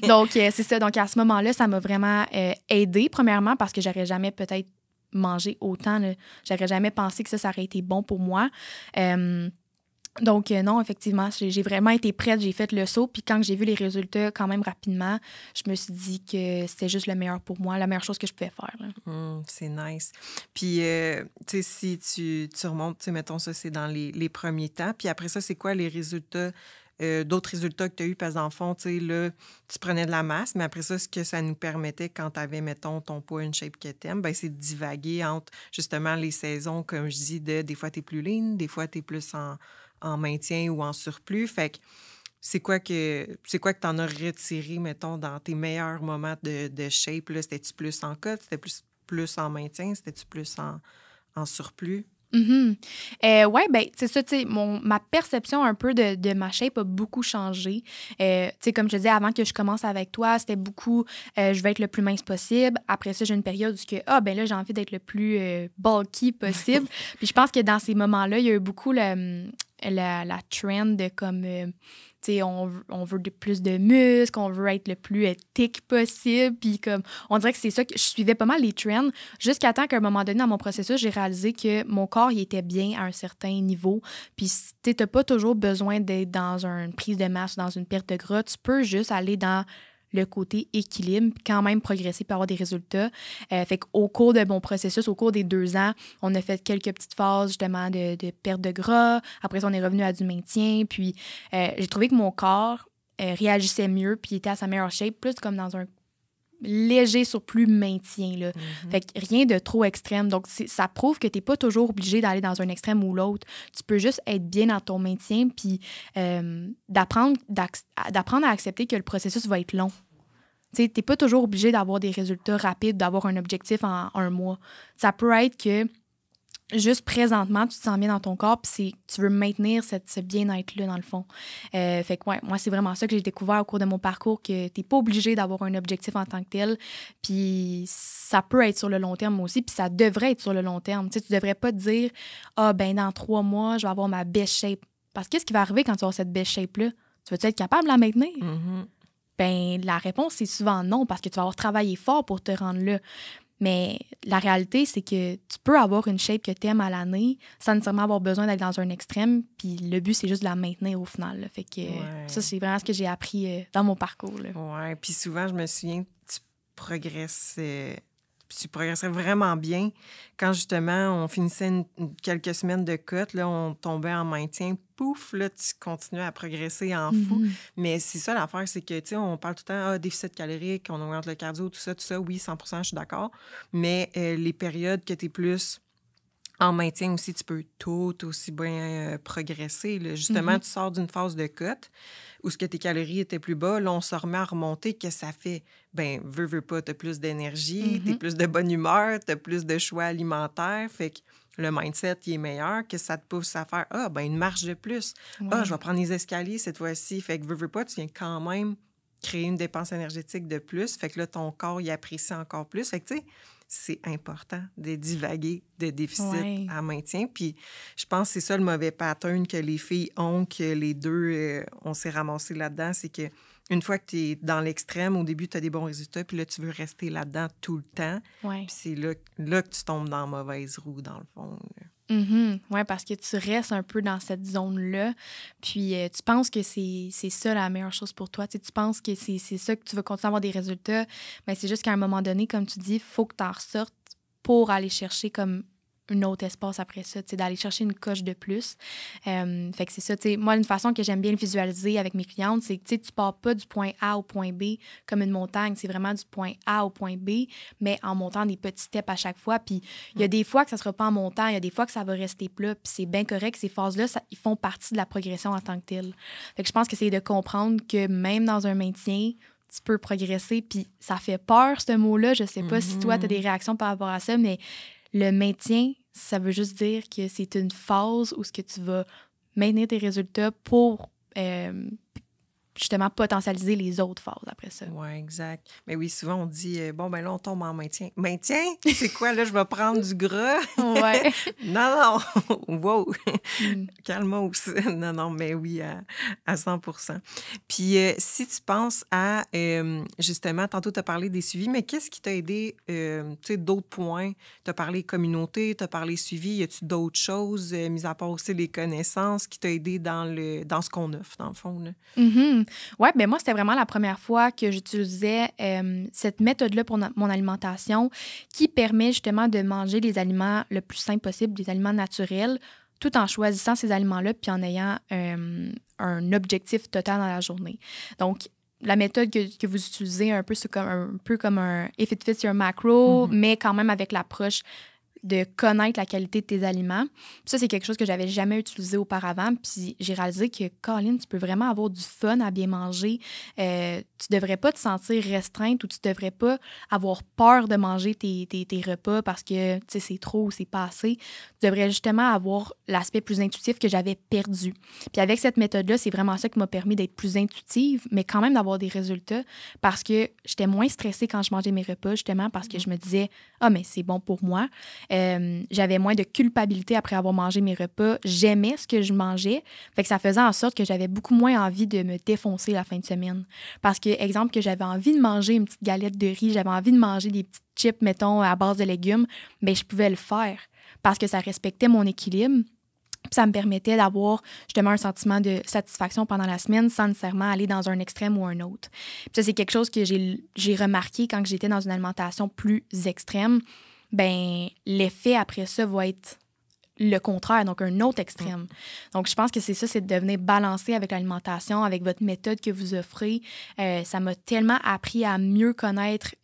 Donc, c'est ça. Donc, à ce moment-là, ça m'a vraiment aidée, premièrement, parce que j'aurais jamais peut-être mangé autant. J'aurais jamais pensé que ça aurait été bon pour moi. Donc, non, effectivement, j'ai vraiment été prête, j'ai fait le saut. Puis quand j'ai vu les résultats quand même rapidement, je me suis dit que c'était juste le meilleur pour moi, la meilleure chose que je pouvais faire. C'est nice. Puis, tu sais, si tu remontes, tu sais, mettons ça, c'est dans les premiers temps. Puis après ça, c'est quoi les résultats, d'autres résultats que tu as eus? Parce que dans le fond, tu sais, là, tu prenais de la masse, mais après ça, ce que ça nous permettait quand tu avais, mettons, ton poids, une shape que tu aimes, ben c'est de divaguer entre, justement, les saisons, comme je dis, des fois, tu es plus lean, des fois, tu es plus en maintien ou en surplus. Fait que c'est quoi que tu en as retiré, mettons, dans tes meilleurs moments de shape? Là? C'était-tu plus en cut? C'était plus en maintien? C'était-tu plus en surplus? Ouais, ben c'est ça, tu sais, ma perception un peu de ma shape a beaucoup changé. Tu sais, comme je te disais, avant que je commence avec toi, c'était beaucoup, je vais être le plus mince possible. Après ça, j'ai une période où ben là, j'ai envie d'être le plus bulky possible. Puis je pense que dans ces moments-là, il y a eu beaucoup la trend de comme... tu sais, on veut plus de muscles, on veut être le plus thick possible. Puis comme, on dirait que c'est ça que je suivais pas mal les trends jusqu'à temps qu'à un moment donné, dans mon processus, j'ai réalisé que mon corps, il était bien à un certain niveau. Puis tu n'as pas toujours besoin d'être dans une prise de masse, dans une perte de gras. Tu peux juste aller dans le côté équilibre, puis quand même progresser pour avoir des résultats. Fait qu'au cours de mon processus, au cours des 2 ans, on a fait quelques petites phases justement de perte de gras. Après ça, on est revenu à du maintien. Puis j'ai trouvé que mon corps réagissait mieux, puis était à sa meilleure shape, plus comme dans un léger surplus maintien. Là. Fait que rien de trop extrême. Donc, ça prouve que tu n'es pas toujours obligé d'aller dans un extrême ou l'autre. Tu peux juste être bien dans ton maintien puis d'apprendre à accepter que le processus va être long. Tu n'es pas toujours obligé d'avoir des résultats rapides, d'avoir un objectif en 1 mois. Ça peut être que juste présentement, tu te sens bien dans ton corps puis tu veux maintenir ce bien-être-là, dans le fond. Fait que, ouais, moi, c'est vraiment ça que j'ai découvert au cours de mon parcours, que tu n'es pas obligé d'avoir un objectif en tant que tel. Puis ça peut être sur le long terme aussi, puis ça devrait être sur le long terme. Tu sais, tu devrais pas te dire « Ah, ben dans 3 mois, je vais avoir ma best shape. » Parce que qu'est-ce qui va arriver quand tu vas avoir cette best shape-là? Tu vas-tu être capable de la maintenir? Ben la réponse, c'est souvent non, parce que tu vas avoir travaillé fort pour te rendre là. Mais la réalité, c'est que tu peux avoir une shape que tu aimes à l'année sans nécessairement avoir besoin d'être dans un extrême. Puis le but, c'est juste de la maintenir au final. Là. Fait que ça, c'est vraiment ce que j'ai appris dans mon parcours. Oui, puis souvent, je me souviens, tu progressais vraiment bien quand justement on finissait quelques semaines de cut, là, on tombait en maintien, pouf, là, tu continuais à progresser en fou. Mais c'est ça l'affaire, c'est que, tu sais, on parle tout le temps, déficit calorique, on augmente le cardio, tout ça, oui, 100%, je suis d'accord. Mais les périodes que tu es plus en maintien aussi, tu peux tout aussi bien progresser. Là. Justement, tu sors d'une phase de cut où ce que tes calories étaient plus bas, là, on se remet à remonter, que ça fait, ben, veux pas, t'as plus d'énergie, t'es plus de bonne humeur, t'as plus de choix alimentaires, fait que le mindset, il est meilleur, que ça te pousse à faire, une marche de plus. Je vais prendre les escaliers cette fois-ci, fait que veux pas, tu viens quand même créer une dépense énergétique de plus, fait que là, ton corps, il apprécie encore plus, fait que, tu sais, c'est important de divaguer de déficit à maintien. Puis je pense que c'est ça le mauvais pattern que les filles ont, que les deux, on s'est ramassés là-dedans. C'est que une fois que tu es dans l'extrême, au début, tu as des bons résultats, puis là, tu veux rester là-dedans tout le temps. Puis c'est là que tu tombes dans la mauvaise roue, dans le fond. Oui, parce que tu restes un peu dans cette zone-là, puis tu penses que c'est ça la meilleure chose pour toi. Tu sais, tu penses que c'est ça que tu veux continuer à avoir des résultats, mais c'est juste qu'à un moment donné, comme tu dis, il faut que tu en ressortes pour aller chercher comme un autre espace après ça, tu sais, d'aller chercher une coche de plus. Fait que c'est ça, tu sais, moi, une façon que j'aime bien le visualiser avec mes clientes, c'est que, tu sais, tu pars pas du point A au point B comme une montagne, c'est vraiment du point A au point B, mais en montant des petits steps à chaque fois. Puis il y a des fois que ça sera pas en montant, il y a des fois que ça va rester plat, puis c'est bien correct, ces phases-là, ils font partie de la progression en tant que telle. Fait que je pense que c'est de comprendre que même dans un maintien, tu peux progresser, puis ça fait peur, ce mot-là. Je sais pas si toi, tu as des réactions par rapport à ça, mais le maintien, ça veut juste dire que c'est une phase où ce que tu vas maintenir tes résultats pour justement potentialiser les autres phases après ça. Oui, exact. Mais oui, souvent, on dit, bon, ben là, on tombe en maintien. Maintien? C'est quoi, là? Je vais prendre du gras? Ouais. Non, non! Wow! Mm. Calmos! Non, non, mais oui, à 100 Puis, si tu penses à, justement, tantôt, tu as parlé des suivis, mais qu'est-ce qui t'a aidé, tu sais, d'autres points? Tu as parlé communauté, tu as parlé suivi. Y a-tu d'autres choses, mis à part aussi les connaissances, qui t'a aidé dans ce qu'on offre, dans le fond, là? Oui, bien moi, c'était vraiment la première fois que j'utilisais cette méthode-là pour mon alimentation qui permet justement de manger les aliments le plus simple possible, des aliments naturels, tout en choisissant ces aliments-là puis en ayant un objectif total dans la journée. Donc, la méthode que vous utilisez c'est un peu comme un if it fits your macro, mais quand même avec l'approche de connaître la qualité de tes aliments. Puis ça, c'est quelque chose que j'avais jamais utilisé auparavant. Puis j'ai réalisé que, Colin, tu peux vraiment avoir du fun à bien manger. Tu devrais pas te sentir restreinte ou tu devrais pas avoir peur de manger tes repas parce que, tu sais, c'est trop ou c'est pas assez. Tu devrais justement avoir l'aspect plus intuitif que j'avais perdu. Puis avec cette méthode-là, c'est vraiment ça qui m'a permis d'être plus intuitive, mais quand même d'avoir des résultats parce que j'étais moins stressée quand je mangeais mes repas, justement, parce que je me disais, ah, mais c'est bon pour moi. J'avais moins de culpabilité après avoir mangé mes repas. J'aimais ce que je mangeais. Fait que ça faisait en sorte que j'avais beaucoup moins envie de me défoncer la fin de semaine. Parce que, exemple, que j'avais envie de manger une petite galette de riz, j'avais envie de manger des petites chips, mettons, à base de légumes, bien, je pouvais le faire parce que ça respectait mon équilibre. Puis ça me permettait d'avoir justement un sentiment de satisfaction pendant la semaine sans nécessairement aller dans un extrême ou un autre. Puis ça, c'est quelque chose que j'ai remarqué quand j'étais dans une alimentation plus extrême. Ben l'effet après ça va être le contraire, donc un autre extrême. Donc, je pense que c'est ça, c'est de devenir balancé avec l'alimentation, avec votre méthode que vous offrez. Ça m'a tellement appris à mieux connaître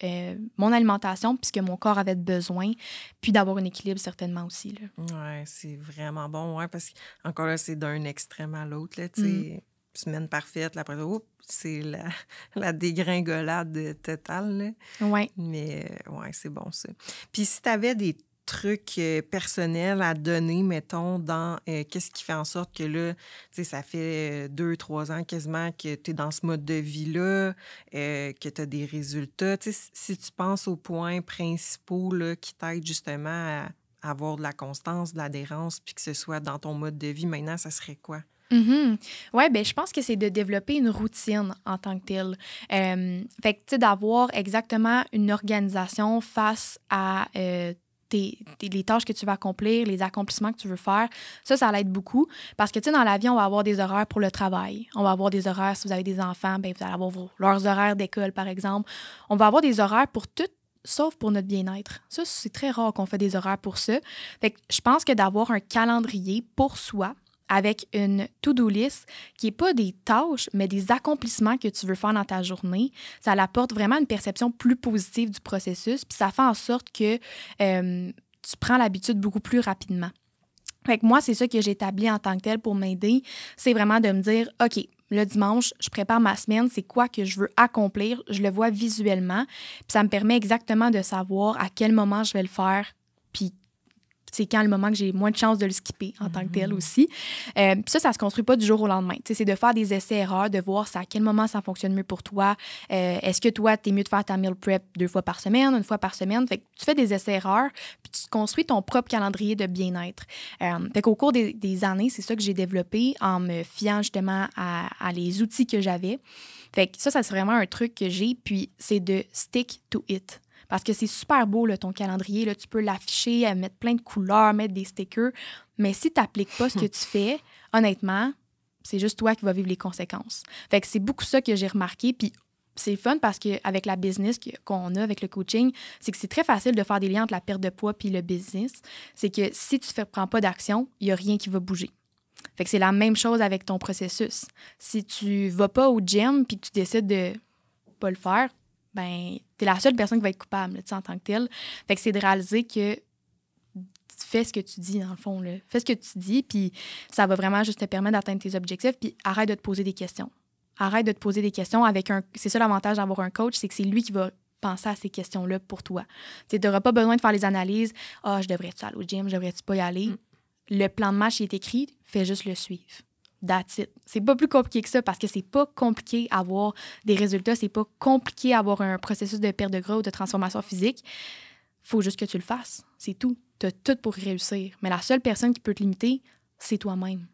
mon alimentation puisque mon corps avait besoin, puis d'avoir un équilibre certainement aussi. Oui, c'est vraiment bon, ouais, parce qu'encore là, c'est d'un extrême à l'autre, là, tu sais. Semaine parfaite, là, après, c'est la dégringolade totale, là. Ouais. Mais, ouais, c'est bon, ça. Puis si tu avais des trucs personnels à donner, mettons, dans qu'est-ce qui fait en sorte que là, tu sais, ça fait 2-3 ans quasiment que tu es dans ce mode de vie-là, que tu as des résultats. Tu sais, si tu penses aux points principaux là, qui t'aident justement à avoir de la constance, de l'adhérence, puis que ce soit dans ton mode de vie, maintenant, ça serait quoi? Oui, ben je pense que c'est de développer une routine en tant que telle. Fait que, tu sais, d'avoir exactement une organisation face à les tâches que tu vas accomplir, les accomplissements que tu veux faire, ça l'aide beaucoup. Parce que, tu sais, dans la vie, on va avoir des horaires pour le travail. On va avoir des horaires, si vous avez des enfants, ben vous allez avoir leurs horaires d'école, par exemple. On va avoir des horaires pour tout, sauf pour notre bien-être. Ça, c'est très rare qu'on fait des horaires pour ça. Fait que je pense que d'avoir un calendrier pour soi, avec une to-do list qui n'est pas des tâches, mais des accomplissements que tu veux faire dans ta journée, ça apporte vraiment une perception plus positive du processus, puis ça fait en sorte que tu prends l'habitude beaucoup plus rapidement. Fait que moi, c'est ça que j'ai établi en tant que tel pour m'aider, c'est vraiment de me dire, OK, le dimanche, je prépare ma semaine, c'est quoi que je veux accomplir, je le vois visuellement, puis ça me permet exactement de savoir à quel moment je vais le faire, puis c'est quand le moment que j'ai moins de chances de le skipper en tant que tel aussi. Puis ça se construit pas du jour au lendemain. T'sais, c'est de faire des essais-erreurs, de voir à quel moment ça fonctionne mieux pour toi. Est-ce que toi, t'es mieux de faire ta meal prep 2 fois par semaine, 1 fois par semaine? Fait que tu fais des essais-erreurs, puis tu construis ton propre calendrier de bien-être. Fait qu'au cours des années, c'est ça que j'ai développé en me fiant justement à les outils que j'avais. Fait que ça c'est vraiment un truc que j'ai, puis c'est de stick to it. Parce que c'est super beau, là, ton calendrier. Là, tu peux l'afficher, mettre plein de couleurs, mettre des stickers. Mais si tu n'appliques pas ce que tu fais, honnêtement, c'est juste toi qui vas vivre les conséquences. Fait que c'est beaucoup ça que j'ai remarqué. Puis c'est fun parce qu'avec la business qu'on a, avec le coaching, c'est que c'est très facile de faire des liens entre la perte de poids puis le business. C'est que si tu ne prends pas d'action, il n'y a rien qui va bouger. Fait que c'est la même chose avec ton processus. Si tu vas pas au gym puis que tu décides de pas le faire, ben t'es la seule personne qui va être coupable, là, en tant que telle. Fait que c'est de réaliser que fais ce que tu dis, dans le fond. Là. Fais ce que tu dis, puis ça va vraiment juste te permettre d'atteindre tes objectifs, puis arrête de te poser des questions. Arrête de te poser des questions avec un... C'est ça l'avantage d'avoir un coach, c'est que c'est lui qui va penser à ces questions-là pour toi. Tu n'auras pas besoin de faire les analyses. « Ah, je devrais-tu aller au gym? Je devrais-tu pas y aller? » Le plan de match, il est écrit, fais juste le suivre. That's it. C'est pas plus compliqué que ça parce que c'est pas compliqué avoir des résultats, c'est pas compliqué avoir un processus de perte de gras ou de transformation physique. Faut juste que tu le fasses. C'est tout. Tu as tout pour réussir. Mais la seule personne qui peut te limiter, c'est toi-même.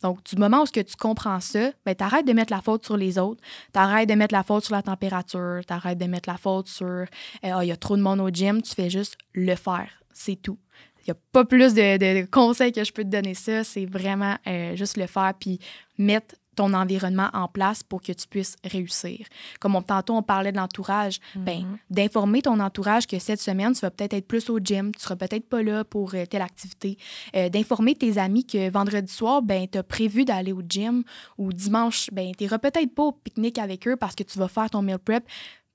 Donc, du moment où tu comprends ça, ben, t'arrêtes de mettre la faute sur les autres, t'arrêtes de mettre la faute sur la température, t'arrêtes de mettre la faute sur « il y a trop de monde au gym », tu fais juste le faire. C'est tout. Il n'y a pas plus de conseils que je peux te donner ça. C'est vraiment juste le faire puis mettre ton environnement en place pour que tu puisses réussir. Comme tantôt, on parlait de l'entourage, ben, d'informer ton entourage que cette semaine, tu vas peut-être être plus au gym, tu ne seras peut-être pas là pour telle activité. D'informer tes amis que vendredi soir, ben, tu as prévu d'aller au gym ou dimanche, ben, tu n'iras peut-être pas au pique-nique avec eux parce que tu vas faire ton meal prep.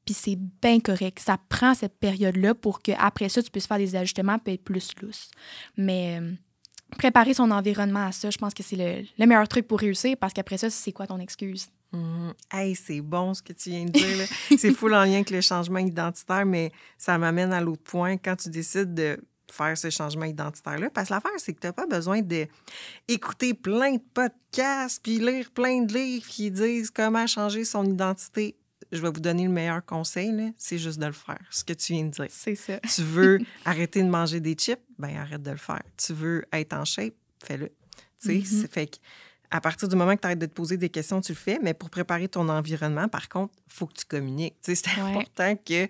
Puis c'est bien correct. Ça prend cette période-là pour qu'après ça, tu puisses faire des ajustements et être plus lousse. Mais préparer son environnement à ça, je pense que c'est le meilleur truc pour réussir parce qu'après ça, c'est quoi ton excuse? Hey, c'est bon ce que tu viens de dire. Là. C'est full en lien avec le changement identitaire, mais ça m'amène à l'autre point. Quand tu décides de faire ce changement identitaire-là, parce que l'affaire, c'est que tu n'as pas besoin d'écouter plein de podcasts puis lire plein de livres qui disent comment changer son identité. Je vais vous donner le meilleur conseil, là, c'est juste de le faire, ce que tu viens de dire. C'est ça. Tu veux arrêter de manger des chips? Ben arrête de le faire. Tu veux être en shape? Fais-le. Tu sais, fait que à partir du moment que tu arrêtes de te poser des questions, tu le fais, mais pour préparer ton environnement, par contre, il faut que tu communiques. Tu sais, c'est important que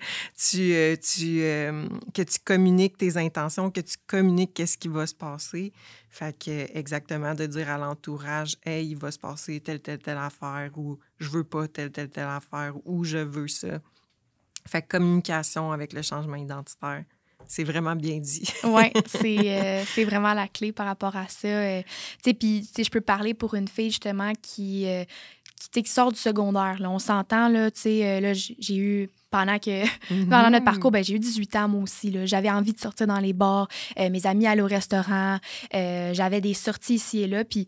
tu communiques tes intentions, que tu communiques qu'est-ce qui va se passer. Fait que, exactement, de dire à l'entourage, « Hey, il va se passer telle affaire » ou « Je veux pas telle affaire » ou « Je veux ça ». Fait que communication avec le changement identitaire. C'est vraiment bien dit. Oui, c'est vraiment la clé par rapport à ça. Puis, je peux parler pour une fille, justement, qui sort du secondaire. Là. On s'entend, là, là, j'ai eu... Pendant notre parcours, ben, j'ai eu 18 ans, moi aussi. Là. J'avais envie de sortir dans les bars. Mes amis allaient au restaurant. J'avais des sorties ici et là. Puis,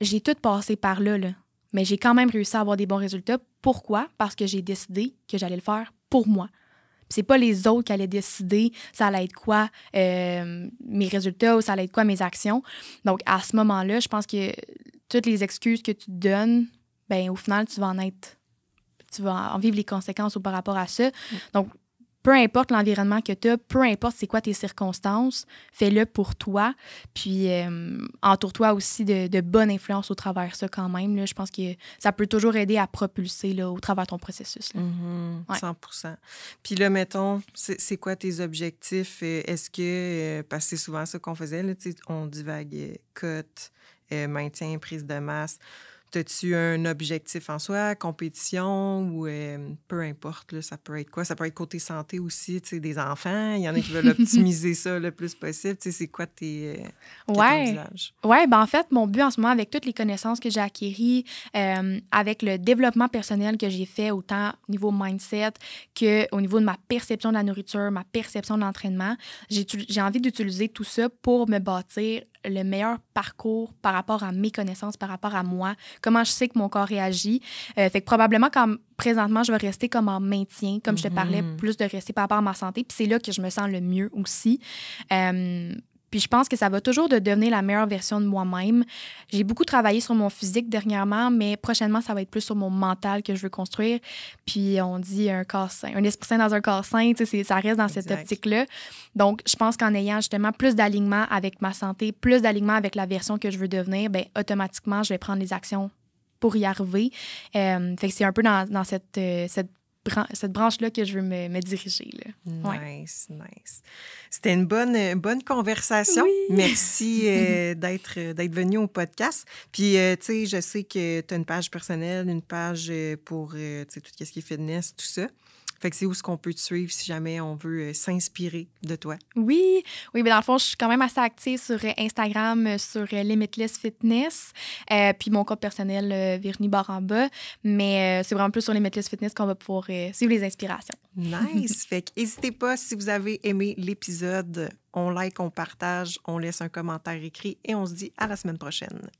j'ai tout passé par là, là. Mais j'ai quand même réussi à avoir des bons résultats. Pourquoi? Parce que j'ai décidé que j'allais le faire pour moi. C'est pas les autres qui allaient décider ça allait être quoi mes résultats ou ça allait être quoi mes actions. Donc, à ce moment-là, je pense que toutes les excuses que tu te donnes, ben au final, tu vas en vivre les conséquences par rapport à ça. Donc, peu importe l'environnement que tu as, peu importe c'est quoi tes circonstances, fais-le pour toi. Puis, entoure-toi aussi de bonnes influences au travers de ça quand même. Là. Je pense que ça peut toujours aider à propulser là, au travers de ton processus. Là. 100%. Puis là, mettons, c'est quoi tes objectifs? Est-ce que, parce que c'est souvent ça qu'on faisait, là, on divaguait, cote, maintien, prise de masse. As-tu un objectif en soi, compétition ou peu importe, là, ça peut être quoi? Ça peut être côté santé aussi, tu sais, des enfants. Il y en a qui veulent optimiser ça le plus possible. Tu sais, c'est quoi ton envisage? Oui, ben en fait, mon but en ce moment, avec toutes les connaissances que j'ai acquises, avec le développement personnel que j'ai fait, autant au niveau mindset qu'au niveau de ma perception de la nourriture, ma perception de l'entraînement, j'ai envie d'utiliser tout ça pour me bâtir le meilleur parcours par rapport à mes connaissances, par rapport à moi, comment je sais que mon corps réagit. Fait que probablement, présentement, je vais rester comme en maintien, comme je te parlais, plus de rester par rapport à ma santé. Puis c'est là que je me sens le mieux aussi. Puis je pense que ça va toujours de devenir la meilleure version de moi-même. J'ai beaucoup travaillé sur mon physique dernièrement, mais prochainement, ça va être plus sur mon mental que je veux construire. Puis on dit un corps sain, un esprit sain dans un corps sain, ça reste dans cette optique-là. Donc, je pense qu'en ayant justement plus d'alignement avec ma santé, plus d'alignement avec la version que je veux devenir, bien, automatiquement, je vais prendre les actions pour y arriver. Fait que c'est un peu dans cette cette branche-là que je veux me diriger. Là. Ouais. Nice, nice. C'était une bonne conversation. Oui. Merci d'être venu au podcast. Puis, tu sais, je sais que tu as une page personnelle, une page pour, tu sais, tout ce qui est fitness, tout ça. Fait que c'est où est-ce qu'on peut te suivre si jamais on veut s'inspirer de toi? Oui, mais dans le fond, je suis quand même assez active sur Instagram, sur Limitless Fitness, puis mon compte personnel, Virginie Baramba. Mais c'est vraiment plus sur Limitless Fitness qu'on va pouvoir suivre les inspirations. Nice! Fait que n'hésitez pas, si vous avez aimé l'épisode, on like, on partage, on laisse un commentaire écrit et on se dit à la semaine prochaine.